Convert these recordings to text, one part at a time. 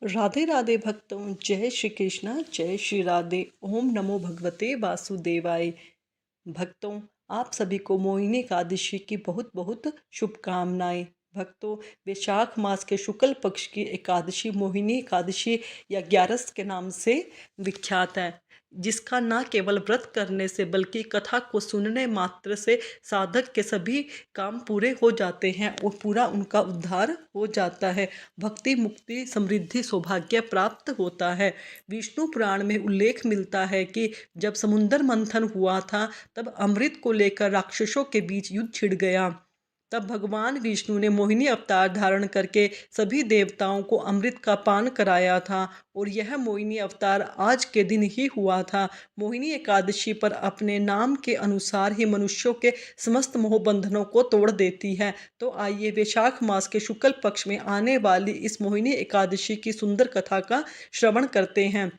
राधे राधे भक्तों, जय श्री कृष्णा, जय श्री राधे। ओम नमो भगवते वासुदेवाय। भक्तों, आप सभी को मोहिनी एकादशी की बहुत बहुत शुभकामनाएं। भक्तों, वैशाख मास के शुक्ल पक्ष की एकादशी मोहिनी एकादशी या ग्यारस के नाम से विख्यात है, जिसका न केवल व्रत करने से बल्कि कथा को सुनने मात्र से साधक के सभी काम पूरे हो जाते हैं और पूरा उनका उद्धार हो जाता है। भक्ति, मुक्ति, समृद्धि, सौभाग्य प्राप्त होता है। विष्णु पुराण में उल्लेख मिलता है कि जब समुद्र मंथन हुआ था, तब अमृत को लेकर राक्षसों के बीच युद्ध छिड़ गया। तब भगवान विष्णु ने मोहिनी अवतार धारण करके सभी देवताओं को अमृत का पान कराया था और यह मोहिनी अवतार आज के दिन ही हुआ था। मोहिनी एकादशी पर अपने नाम के अनुसार ही मनुष्यों के समस्त मोह बंधनों को तोड़ देती है। तो आइए वैशाख मास के शुक्ल पक्ष में आने वाली इस मोहिनी एकादशी की सुंदर कथा का श्रवण करते हैं।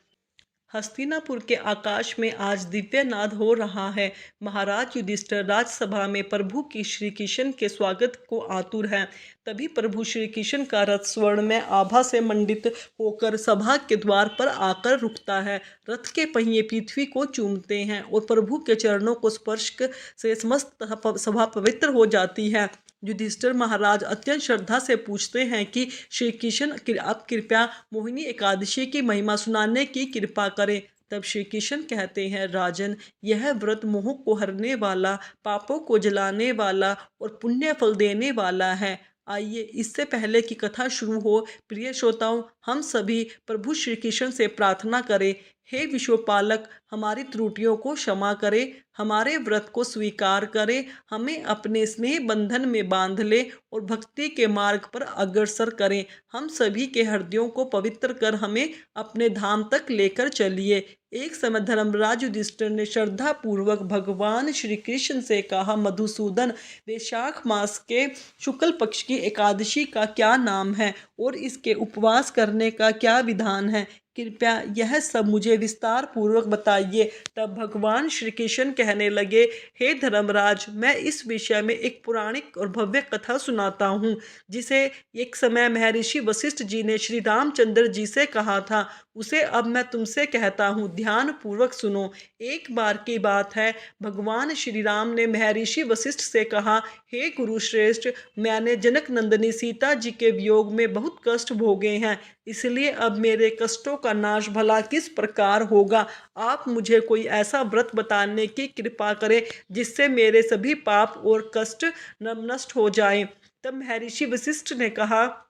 हस्तिनापुर के आकाश में आज दिव्य नाद हो रहा है। महाराज युधिष्ठिर राजसभा में प्रभु की श्री कृष्ण के स्वागत को आतुर है। तभी प्रभु श्री कृष्ण का रथ स्वर्ण में आभा से मंडित होकर सभा के द्वार पर आकर रुकता है। रथ के पहिए पृथ्वी को चूमते हैं और प्रभु के चरणों को स्पर्श से समस्त सभा पवित्र हो जाती है। युधिष्ठिर महाराज अत्यंत श्रद्धा से पूछते हैं कि श्री कृष्ण, आप कृपया मोहिनी एकादशी की महिमा सुनाने की कृपा करें। तब श्री कृष्ण कहते हैं, राजन, यह व्रत मोह को हरने वाला, पापों को जलाने वाला और पुण्य फल देने वाला है। आइए, इससे पहले कि कथा शुरू हो, प्रिय श्रोताओं, हम सभी प्रभु श्री कृष्ण से प्रार्थना करें, हे विश्वपालक, हमारी त्रुटियों को क्षमा करें, हमारे व्रत को स्वीकार करें, हमें अपने स्नेह बंधन में बांध ले और भक्ति के मार्ग पर अग्रसर करें। हम सभी के हृदयों को पवित्र कर हमें अपने धाम तक लेकर चलिए। एक समय धर्मराज युधिष्ठिर ने श्रद्धा पूर्वक भगवान श्री कृष्ण से कहा, मधुसूदन, वैशाख मास के शुक्ल पक्ष की एकादशी का क्या नाम है और इसके उपवास करने का क्या विधान है? कृपया यह सब मुझे विस्तार पूर्वक बताइए। तब भगवान श्री कृष्ण कहने लगे, हे धर्मराज, मैं इस विषय में एक पौराणिक और भव्य कथा सुनाता हूँ, जिसे एक समय महर्षि वशिष्ठ जी ने श्री रामचंद्र जी से कहा था। उसे अब मैं तुमसे कहता हूँ, ध्यान पूर्वक सुनो। एक बार की बात है, भगवान श्री राम ने महर्षि वशिष्ठ से कहा, हे गुरुश्रेष्ठ, मैंने जनक नंदिनी सीता जी के वियोग में बहुत कष्ट भोगे हैं, इसलिए अब मेरे कष्टों का नाश भला किस प्रकार होगा? आप मुझे कोई ऐसा व्रत बताने की कृपा करें जिससे मेरे सभी पाप और कष्ट नष्ट हो जाएं। तब महर्षि वशिष्ठ ने कहा,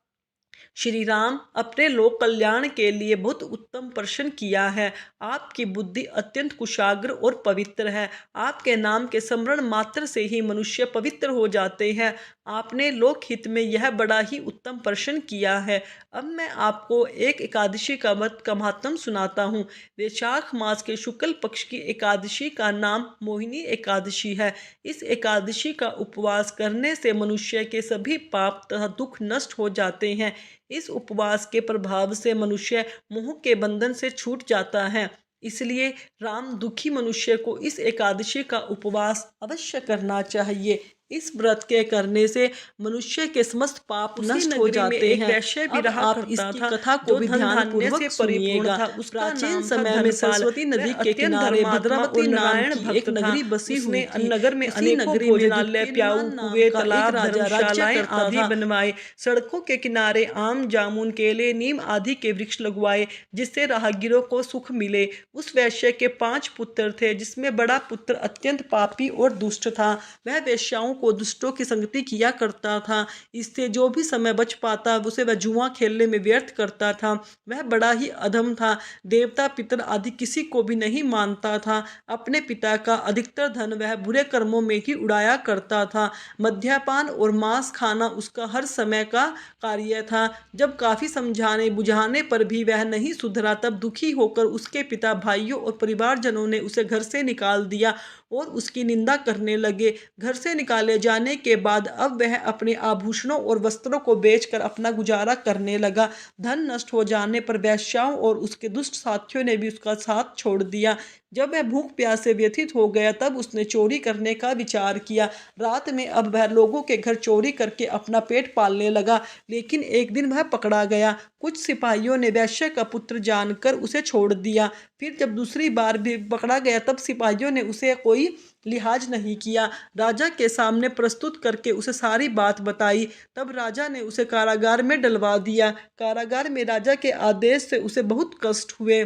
श्री राम, अपने लोक कल्याण के लिए बहुत उत्तम प्रश्न किया है। आपकी बुद्धि अत्यंत कुशाग्र और पवित्र है। आपके नाम के स्मरण मात्र से ही मनुष्य पवित्र हो जाते हैं। आपने लोक हित में यह बड़ा ही उत्तम प्रश्न किया है। अब मैं आपको एक एकादशी का व्रत का महात्म सुनाता हूँ। वैशाख मास के शुक्ल पक्ष की एकादशी का नाम मोहिनी एकादशी है। इस एकादशी का उपवास करने से मनुष्य के सभी पाप तथा दुख नष्ट हो जाते हैं। इस उपवास के प्रभाव से मनुष्य मोह के बंधन से छूट जाता है। इसलिए राम दुखी मनुष्य को इस एकादशी का उपवास अवश्य करना चाहिए। इस व्रत के करने से मनुष्य के समस्त पाप नष्ट हो जाते हैं। वैश्य भी रहा करता था, कथा को भी ध्यानपूर्वक सुनिएगा। प्राचीन समय में सरस्वती नदी के किनारे भद्रावती नारायण की एक नगरी बसी हुई थी। नगर में अनेकों भोजनालय, प्याऊ, कुएं, तालाब, धर्मशालाएं आदि बनवाए। सड़कों के किनारे आम, जामुन, केले, नीम आदि के वृक्ष लगवाए, जिससे राहगीरों को सुख मिले। उस वैश्य के 5 पुत्र थे, जिसमें बड़ा पुत्र अत्यंत पापी और दुष्ट था। वह वेश्याओं को दुष्टों की संगति किया करता था। इससे जो भी समय बच पाता उसे वह जुआ खेलने में व्यर्थ करता था। वह बड़ा ही अधम था, देवता पितर आदि किसी को भी नहीं मानता था। अपने पिता का अधिकतर धन वह बुरे कर्मों में ही उड़ाया करता था। मद्यपान और मांस खाना उसका हर समय का कार्य था। जब काफी समझाने बुझाने पर भी वह नहीं सुधरा, तब दुखी होकर उसके पिता, भाइयों और परिवारजनों ने उसे घर से निकाल दिया और उसकी निंदा करने लगे। घर से निकाले जाने के बाद अब वह अपने आभूषणों और वस्त्रों को बेचकर अपना गुजारा करने लगा। धन नष्ट हो जाने पर वेश्याओं और उसके दुष्ट साथियों ने भी उसका साथ छोड़ दिया। जब वह भूख प्यास से व्यथित हो गया तब उसने चोरी करने का विचार किया। रात में अब वह लोगों के घर चोरी करके अपना पेट पालने लगा, लेकिन एक दिन वह पकड़ा गया। कुछ सिपाहियों ने वैश्य का पुत्र जानकर उसे छोड़ दिया। फिर जब दूसरी बार भी पकड़ा गया तब सिपाहियों ने उसे कोई लिहाज नहीं किया। राजा के सामने प्रस्तुत करके उसे सारी बात बताई। तब राजा ने उसे कारागार में डलवा दिया। कारागार में राजा के आदेश से उसे बहुत कष्ट हुए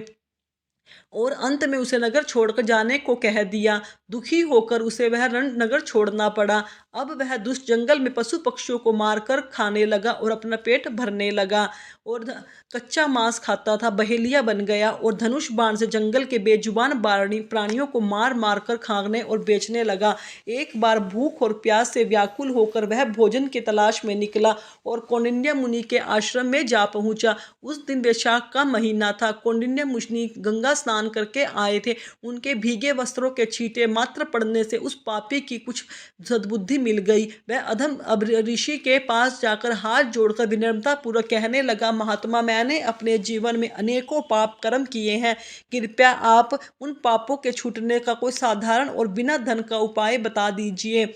और अंत में उसे नगर छोड़कर जाने को कह दिया। दुखी होकर उसे वह रण नगर छोड़ना पड़ा। अब वह दुष्ट जंगल में पशु पक्षियों को मारकर खाने लगा और अपना पेट भरने लगा और कच्चा मांस खाता था। बहेलिया बन गया और धनुष बाण से जंगल के बेजुबान प्राणियों को मार मार कर खाने और बेचने लगा। एक बार भूख और प्यास से व्याकुल होकर वह भोजन की तलाश में निकला और कौंडिन्य मुनि के आश्रम में जा पहुंचा। उस दिन वैशाख का महीना था। कौंडिन्य मुनि गंगा स्नान करके आए थे। उनके भीगे वस्त्रों के छींटे मात्र पड़ने से उस पापी की कुछ सद्बुद्धि मिल गई। वह अधम अब ऋषि के पास जाकर हाथ जोड़कर विनम्रता पूर्वक कहने लगा, महात्मा, मैंने अपने जीवन में अनेकों पाप कर्म किए हैं। कृपया आप उन पापों के छूटने का कोई साधारण और बिना धन का उपाय बता दीजिए।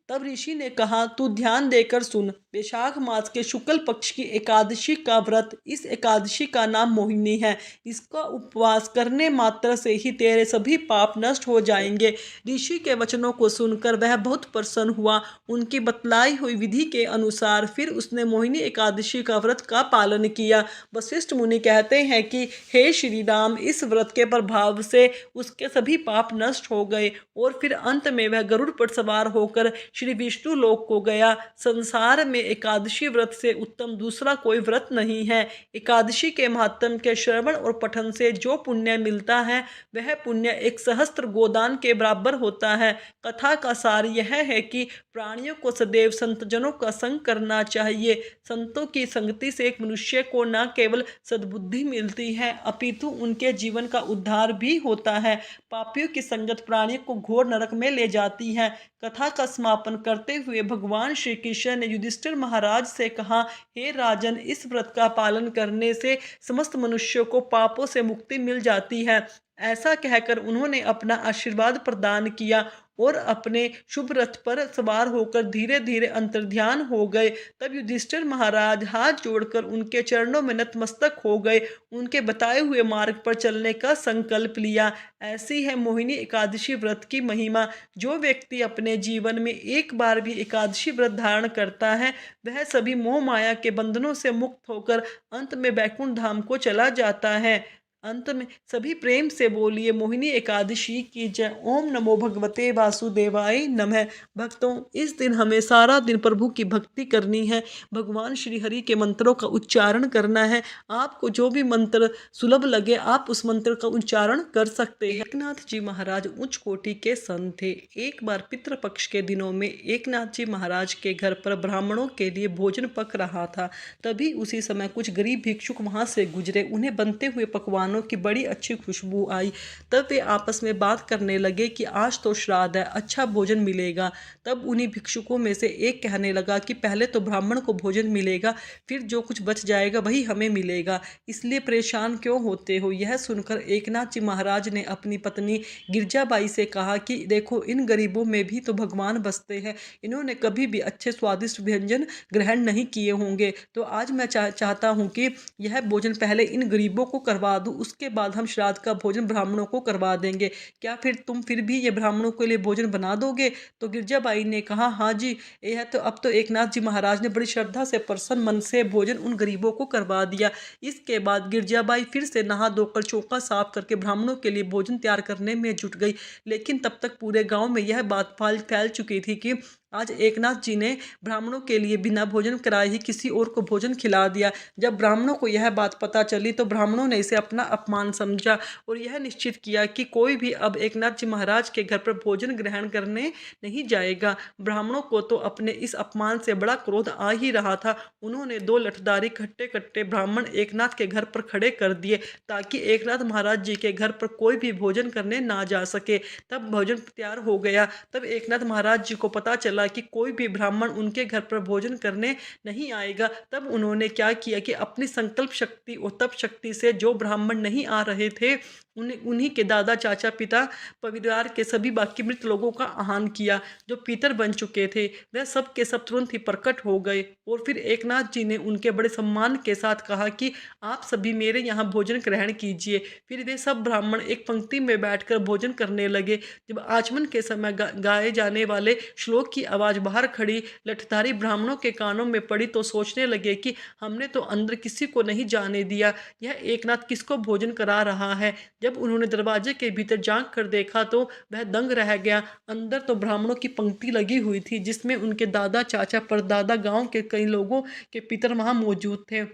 तब ऋषि ने कहा, तू ध्यान देकर सुन। वैशाख मास के शुक्ल पक्ष की एकादशी का व्रत, इस एकादशी का नाम मोहिनी है। इसका उपवास करने मात्र से ही तेरे सभी पाप नष्ट हो जाएंगे। ऋषि के वचनों को सुनकर वह बहुत प्रसन्न हुआ। उनकी बतलाई हुई विधि के अनुसार फिर उसने मोहिनी एकादशी का व्रत का पालन किया। वशिष्ठ मुनि कहते हैं कि हे श्री राम, इस व्रत के प्रभाव से उसके सभी पाप नष्ट हो गए और फिर अंत में वह गरुड़ पर सवार होकर श्री विष्णु लोक को गया। संसार में एकादशी व्रत से उत्तम दूसरा कोई व्रत नहीं है। एकादशी के महात्म के श्रवण और पठन से जो पुण्य मिलता है वह पुण्य 1 सहस्त्र गोदान के बराबर होता है। कथा का सार यह है कि प्राणियों को सदैव संतजनों का संग करना चाहिए। संतों की संगति से एक मनुष्य को न केवल सद्बुद्धि मिलती है अपितु उनके जीवन का उद्धार भी होता है। पापियों की संगत प्राणियों को घोर नरक में ले जाती है। कथा का समापन करते हुए भगवान श्री कृष्ण ने युधिष्ठिर महाराज से कहा, हे राजन, इस व्रत का पालन करने से समस्त मनुष्यों को पापों से मुक्ति मिल जाती है। ऐसा कहकर उन्होंने अपना आशीर्वाद प्रदान किया और अपने शुभ रथ पर सवार होकर धीरे धीरे अंतर्ध्यान हो गए। तब युधिष्ठिर महाराज हाथ जोड़कर उनके चरणों में नतमस्तक हो गए। उनके बताए हुए मार्ग पर चलने का संकल्प लिया। ऐसी है मोहिनी एकादशी व्रत की महिमा। जो व्यक्ति अपने जीवन में एक बार भी एकादशी व्रत धारण करता है वह सभी मोह माया के बंधनों से मुक्त होकर अंत में वैकुंठ धाम को चला जाता है। अंत में सभी प्रेम से बोलिए मोहिनी एकादशी की जय। ओम नमो भगवते वासुदेवाय नमः। भक्तों, इस दिन हमें सारा दिन प्रभु की भक्ति करनी है। भगवान श्री हरि के मंत्रों का उच्चारण करना है। आपको जो भी मंत्र सुलभ लगे आप उस मंत्र का उच्चारण कर सकते हैं। एकनाथ जी महाराज उच्च कोटि के संत थे। एक बार पितृपक्ष के दिनों में एकनाथ जी महाराज के घर पर ब्राह्मणों के लिए भोजन पक रहा था। तभी उसी समय कुछ गरीब भिक्षुक वहां से गुजरे। उन्हें बनते हुए पकवान की बड़ी अच्छी खुशबू आई। तब वे आपस में बात करने लगे कि आज तो श्राद्ध है, अच्छा भोजन मिलेगा। तब उन्हीं भिक्षुकों में से एक कहने लगा कि पहले तो ब्राह्मण को भोजन मिलेगा, फिर जो कुछ बच जाएगा वही हमें मिलेगा, इसलिए परेशान क्यों होते हो। यह सुनकर एकनाथ जी महाराज ने अपनी पत्नी गिरजाबाई से कहा कि देखो, इन गरीबों में भी तो भगवान बसते हैं। इन्होंने कभी भी अच्छे स्वादिष्ट व्यंजन ग्रहण नहीं किए होंगे, तो आज मैं चाहता हूँ कि यह भोजन पहले इन गरीबों को करवा दूँ, उसके बाद हम श्राद्ध का भोजन ब्राह्मणों को करवा देंगे। क्या फिर तुम फिर भी ये ब्राह्मणों के लिए भोजन बना दोगे। तो गिरजाबाई ने कहा, हाँ जी। यह तो अब तो एकनाथ जी महाराज ने बड़ी श्रद्धा से प्रसन्न मन से भोजन उन गरीबों को करवा दिया। इसके बाद गिरजाबाई फिर से नहा धोकर चौका साफ करके ब्राह्मणों के लिए भोजन तैयार करने में जुट गई। लेकिन तब तक पूरे गाँव में यह बात फैल चुकी थी कि आज एकनाथ जी ने ब्राह्मणों के लिए बिना भोजन कराए ही किसी और को भोजन खिला दिया। जब ब्राह्मणों को यह बात पता चली तो ब्राह्मणों ने इसे अपना अपमान समझा और यह निश्चित किया कि कोई भी अब एकनाथ जी महाराज के घर पर भोजन ग्रहण करने नहीं जाएगा। ब्राह्मणों को तो अपने इस अपमान से बड़ा क्रोध आ ही रहा था। उन्होंने 2 लठधारी कट्टे कट्टे ब्राह्मण एकनाथ के घर पर खड़े कर दिए ताकि एकनाथ महाराज जी के घर पर कोई भी भोजन करने ना जा सके। तब भोजन तैयार हो गया। तब एकनाथ महाराज जी को पता चला कि कोई भी ब्राह्मण उनके घर पर भोजन करने नहीं आएगा। तब उन्होंने क्या किया कि अपनी संकल्प शक्ति और तप शक्ति से जो ब्राह्मण नहीं आ रहे थे उन्हीं के दादा चाचा पिता परिवार के सभी बाकी मृत लोगों का आह्वान किया। जो पीतर बन चुके थे वह सब के सब तुरंत ही प्रकट हो गए और फिर एकनाथ जी ने उनके बड़े सम्मान के साथ कहा कि आप सभी मेरे यहाँ भोजन ग्रहण कीजिए। फिर वे सब ब्राह्मण एक पंक्ति में बैठकर भोजन करने लगे। जब आचमन के समय गाए जाने वाले श्लोक की आवाज़ बाहर खड़ी लठधारी ब्राह्मणों के कानों में पड़ी तो सोचने लगे कि हमने तो अंदर किसी को नहीं जाने दिया, यह एकनाथ किसको भोजन करा रहा है। जब उन्होंने दरवाजे के भीतर झांक कर देखा तो वह दंग रह गया। अंदर तो ब्राह्मणों की पंक्ति लगी हुई थी जिसमें उनके दादा चाचा परदादा गांव के कई लोगों के पितर वहां मौजूद थे।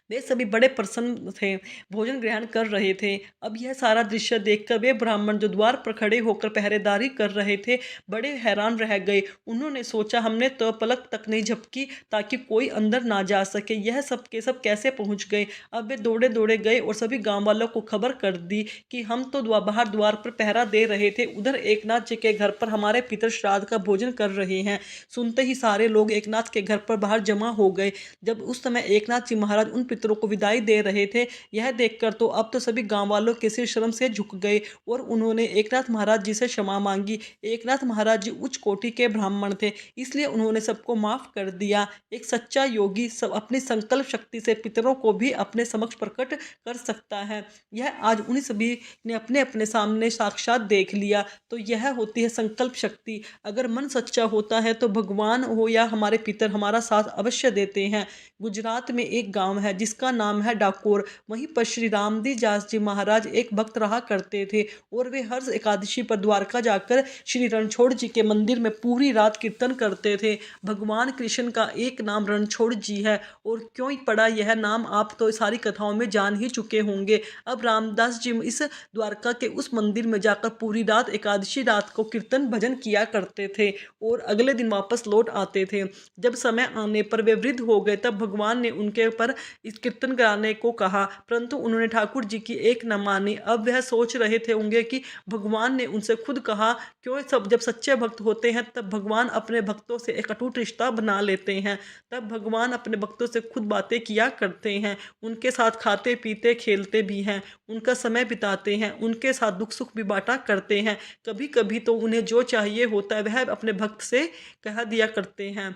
वे सभी बड़े प्रसन्न थे, भोजन ग्रहण कर रहे थे। अब यह सारा दृश्य देखकर वे ब्राह्मण जो द्वार पर खड़े होकर पहरेदारी कर रहे थे बड़े हैरान रह गए। उन्होंने सोचा हमने तो पलक तक नहीं झपकी ताकि कोई अंदर ना जा सके, यह सब के सब कैसे पहुंच गए। अब वे दौड़े दौड़े गए और सभी गांव वालों को खबर कर दी कि हम तो बाहर द्वार पर पहरा दे रहे थे, उधर एकनाथ जी के घर पर हमारे पितर श्राद्ध का भोजन कर रहे हैं। सुनते ही सारे लोग एकनाथ के घर पर बाहर जमा हो गए। जब उस समय एकनाथ जी महाराज उन पितरों को विदाई दे रहे थे, यह देखकर तो अब तो सभी गांव वालों के सिर शर्म से झुक गए और उन्होंने एकनाथ महाराज जी से क्षमा मांगी। एकनाथ महाराज जी उच्च कोटि के ब्राह्मण थे, इसलिए उन्होंने सबको माफ कर दिया। एक सच्चा योगी सब अपनी संकल्प शक्ति से पितरों को भी अपने समक्ष प्रकट कर सकता है। यह आज उन्हीं सभी ने अपने अपने सामने साक्षात देख लिया। तो यह होती है संकल्प शक्ति। अगर मन सच्चा होता है तो भगवान हो या हमारे पितर हमारा साथ अवश्य देते हैं। गुजरात में एक गांव है जिसका नाम है डाकोर। वहीं पर श्री रामदी दास जी महाराज एक भक्त रहा करते थे और वे हर एकादशी पर द्वारका जाकर श्री रणछोड़ जी के मंदिर में पूरी रात कीर्तन करते थे। भगवान कृष्ण का एक नाम रणछोड़ जी है और क्यों ही पड़ा यह नाम आप तो सारी कथाओं में जान ही चुके होंगे। अब रामदास जी इस द्वारका के उस मंदिर में जाकर पूरी रात एकादशी रात को कीर्तन भजन किया करते थे और अगले दिन वापस लौट आते थे। जब समय आने पर वे वृद्ध हो गए तब भगवान ने उनके ऊपर इस कीर्तन कराने को कहा, परंतु उन्होंने ठाकुर जी की एक न मानी। अब वह सोच रहे थे होंगे कि भगवान ने उनसे खुद कहा, क्यों सब जब सच्चे भक्त होते हैं तब भगवान अपने भक्तों से एक अटूट रिश्ता बना लेते हैं। तब भगवान अपने भक्तों से खुद बातें किया करते हैं, उनके साथ खाते पीते खेलते भी हैं, उनका समय बिताते हैं, उनके साथ दुख सुख भी बांटा करते हैं। कभी कभी तो उन्हें जो चाहिए होता है वह अपने भक्त से कह दिया करते हैं।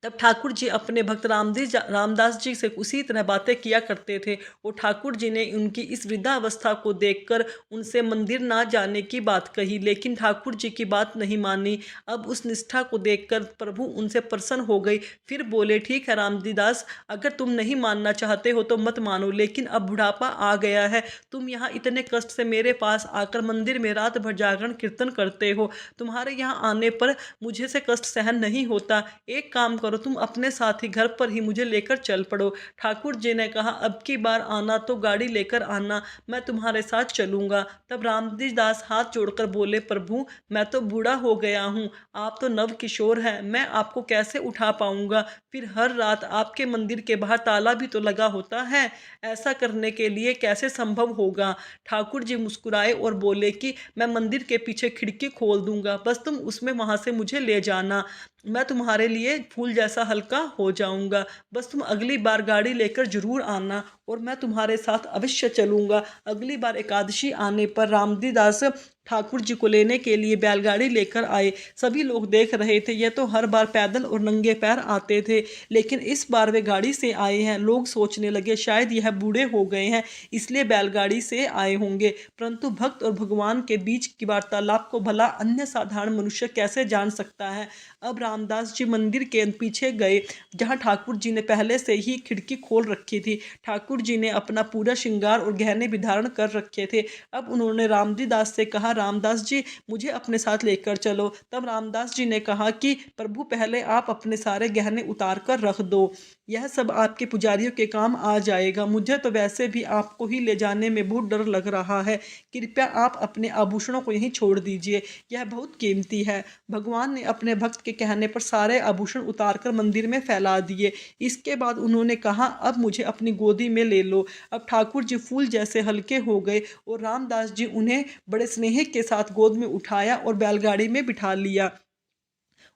तब ठाकुर जी अपने भक्त रामदास जी से उसी तरह बातें किया करते थे और ठाकुर जी ने उनकी इस वृद्धावस्था को देखकर उनसे मंदिर ना जाने की बात कही, लेकिन ठाकुर जी की बात नहीं मानी। अब उस निष्ठा को देखकर प्रभु उनसे प्रसन्न हो गई। फिर बोले, ठीक है रामदास, अगर तुम नहीं मानना चाहते हो तो मत मानो, लेकिन अब बुढ़ापा आ गया है, तुम यहाँ इतने कष्ट से मेरे पास आकर मंदिर में रात भर जागरण कीर्तन करते हो, तुम्हारे यहाँ आने पर मुझे से कष्ट सहन नहीं होता। एक काम करो, तुम अपने साथ ही घर पर ही मुझे लेकर चल पड़ो। ठाकुर जी ने कहा, अब की बार आना तो गाड़ी लेकर आना, मैं तुम्हारे साथ चलूंगा। तब रामजी दास हाथ जोड़कर बोले, प्रभु मैं तो बूढ़ा हो गया हूँ, आप तो नव किशोर हैं, मैं आपको कैसे उठा पाऊंगा। फिर हर रात आपके मंदिर के बाहर ताला भी तो लगा होता है, ऐसा करने के लिए कैसे संभव होगा। ठाकुर जी मुस्कुराए और बोले कि मैं मंदिर के पीछे खिड़की खोल दूंगा, बस तुम उसमें वहां से मुझे ले जाना, मैं तुम्हारे लिए फूल जैसा हल्का हो जाऊंगा। बस तुम अगली बार गाड़ी लेकर जरूर आना और मैं तुम्हारे साथ अवश्य चलूंगा। अगली बार एकादशी आने पर रामदी दास ठाकुर जी को लेने के लिए बैलगाड़ी लेकर आए। सभी लोग देख रहे थे, यह तो हर बार पैदल और नंगे पैर आते थे, लेकिन इस बार वे गाड़ी से आए हैं। लोग सोचने लगे शायद यह बूढ़े हो गए हैं इसलिए बैलगाड़ी से आए होंगे, परंतु भक्त और भगवान के बीच की वार्तालाप को भला अन्य साधारण मनुष्य कैसे जान सकता है। अब रामदास जी मंदिर के पीछे गए जहाँ ठाकुर जी ने पहले से ही खिड़की खोल रखी थी। ठाकुर जी ने अपना पूरा श्रृंगार और गहने भी धारण कर रखे थे। अब उन्होंने रामदी दास से कहा, रामदास जी मुझे अपने साथ लेकर चलो। तब रामदास जी ने कहा कि प्रभु पहले आप अपने सारे गहने उतार कर रख दो, यह सब आपके पुजारियों के काम आ जाएगा। मुझे तो वैसे भी आपको ही ले जाने में बहुत डर लग रहा है, कृपया आप अपने आभूषणों को यहीं छोड़ दीजिए, यह बहुत कीमती है। भगवान ने अपने भक्त के कहने पर सारे आभूषण उतारकर मंदिर में फैला दिए। इसके बाद उन्होंने कहा, अब मुझे अपनी गोदी में ले लो। अब ठाकुर जी फूल जैसे हल्के हो गए और रामदास जी उन्हें बड़े स्नेह के साथ गोद में उठाया और बैलगाड़ी में बिठा लिया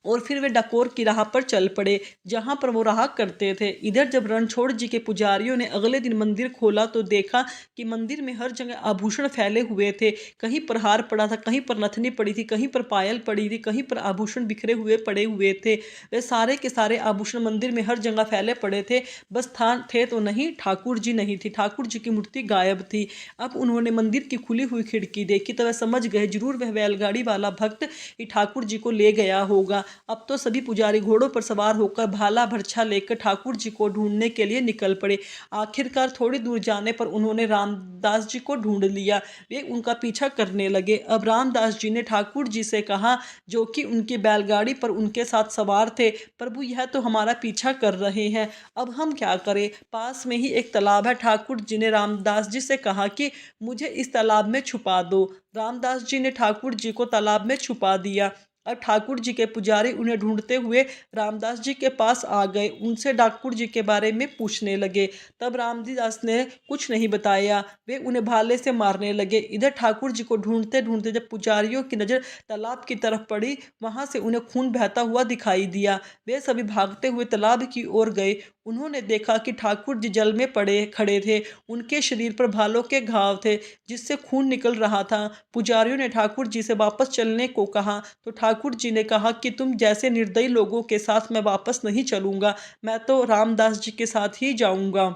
और फिर वे डकोर की राह पर चल पड़े जहाँ पर वो रहा करते थे। इधर जब रणछोड़ जी के पुजारियों ने अगले दिन मंदिर खोला तो देखा कि मंदिर में हर जगह आभूषण फैले हुए थे। कहीं पर हार पड़ा था, कहीं पर नथनी पड़ी थी, कहीं पर पायल पड़ी थी, कहीं पर आभूषण बिखरे हुए पड़े हुए थे। वे सारे के सारे आभूषण मंदिर में हर जगह फैले पड़े थे, बस थे तो नहीं, ठाकुर जी नहीं थी। ठाकुर जी की मूर्ति गायब थी। अब उन्होंने मंदिर की खुली हुई खिड़की देखी तो वह समझ गए जरूर वह बैलगाड़ी वाला भक्त ही ठाकुर जी को ले गया होगा। अब तो सभी पुजारी घोड़ों पर सवार होकर भाला भरछा लेकर ठाकुर जी को ढूंढने के लिए निकल पड़े। आखिरकार थोड़ी दूर जाने पर उन्होंने रामदास जी को ढूंढ लिया। वे उनका पीछा करने लगे। अब रामदास जी ने ठाकुर जी से कहा, जो कि उनकी बैलगाड़ी पर उनके साथ सवार थे, प्रभु यह तो हमारा पीछा कर रहे हैं, अब हम क्या करें? पास में ही एक तालाब है। ठाकुर जी ने रामदास जी से कहा कि मुझे इस तालाब में छुपा दो। रामदास जी ने ठाकुर जी को तालाब में छुपा दिया। अब ठाकुर जी के पुजारी उन्हें ढूंढते हुए रामदास जी के पास आ गए। उनसे ठाकुर जी के बारे में पूछने लगे। तब रामदास ने कुछ नहीं बताया। वे उन्हें भाले से मारने लगे। इधर ठाकुर जी को ढूंढते ढूंढते जब पुजारियों की नज़र तालाब की तरफ पड़ी, वहां से उन्हें खून बहता हुआ दिखाई दिया। वे सभी भागते हुए तालाब की ओर गए। उन्होंने देखा कि ठाकुर जी जल में पड़े खड़े थे। उनके शरीर पर भालों के घाव थे जिससे खून निकल रहा था। पुजारियों ने ठाकुर जी से वापस चलने को कहा तो ठाकुर जी ने कहा कि तुम जैसे निर्दयी लोगों के साथ मैं वापस नहीं चलूंगा, मैं तो रामदास जी के साथ ही जाऊंगा।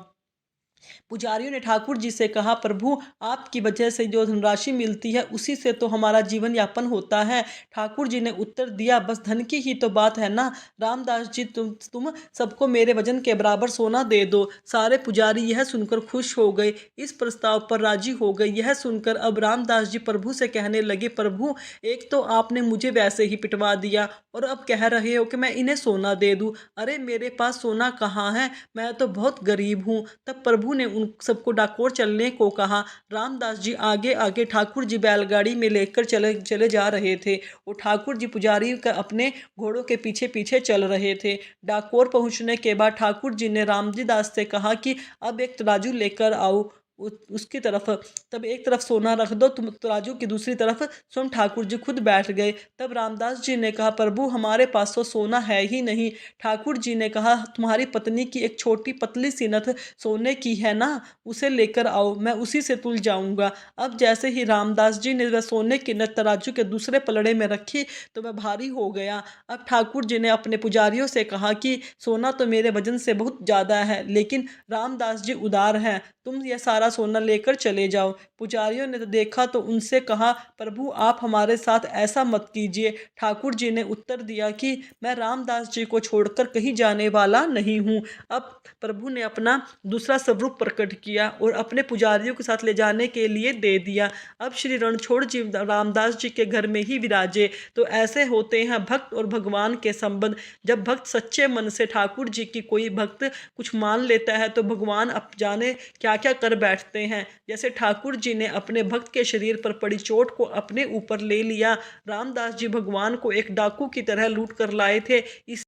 पुजारियों ने ठाकुर जी से कहा, प्रभु आपकी वजह से जो धनराशि मिलती है उसी से तो हमारा जीवन यापन होता है। ठाकुर जी ने उत्तर दिया, बस धन की ही तो बात है ना रामदास जी, तुम सबको मेरे वजन के बराबर सोना दे दो। सारे पुजारी यह सुनकर खुश हो गए, इस प्रस्ताव पर राजी हो गए। यह सुनकर अब रामदास जी प्रभु से कहने लगे, प्रभु एक तो आपने मुझे वैसे ही पिटवा दिया और अब कह रहे हो कि मैं इन्हें सोना दे दूं। अरे मेरे पास सोना कहाँ है, मैं तो बहुत गरीब हूँ। तब प्रभु ने उन सबको डाकोर चलने को कहा। रामदास जी आगे आगे ठाकुर जी बैलगाड़ी में लेकर चले चले जा रहे थे और ठाकुर जी पुजारी का अपने घोड़ों के पीछे पीछे चल रहे थे। डाकोर पहुंचने के बाद ठाकुर जी ने रामजी दास से कहा कि अब एक तराजू लेकर आओ उसकी तरफ। तब एक तरफ सोना रख दो, तुम तराजू की दूसरी तरफ। स्वयं ठाकुर जी खुद बैठ गए। तब रामदास जी ने कहा, प्रभु हमारे पास तो सोना है ही नहीं। ठाकुर जी ने कहा, तुम्हारी पत्नी की एक छोटी पतली सी नथ सोने की है ना, उसे लेकर आओ, मैं उसी से तुल जाऊंगा। अब जैसे ही रामदास जी ने वह सोने की नथ तराजू के दूसरे पलड़े में रखी तो वह भारी हो गया। अब ठाकुर जी ने अपने पुजारियों से कहा कि सोना तो मेरे वजन से बहुत ज़्यादा है, लेकिन रामदास जी उदार हैं, तुम यह सारा सोना लेकर चले जाओ। पुजारियों ने तो देखा तो उनसे कहा, प्रभु आप हमारे साथ ऐसा मत कीजिए। ठाकुर जी ने उत्तर दिया कि मैं रामदास जी को छोड़कर कहीं जाने वाला नहीं हूँ। अब प्रभु ने अपना दूसरा स्वरूप प्रकट किया और अपने पुजारियों के साथ ले जाने के लिए दे दिया। अब श्री रणछोड़ जी रामदास जी के घर में ही विराजे। तो ऐसे होते हैं भक्त और भगवान के संबंध। जब भक्त सच्चे मन से ठाकुर जी की कोई भक्त कुछ मान लेता है तो भगवान अब जाने क्या क्या कर बैठते हैं। जैसे ठाकुर जी ने अपने भक्त के शरीर पर पड़ी चोट को अपने ऊपर ले लिया। रामदास जी भगवान को एक डाकू की तरह लूट कर लाए थे। इस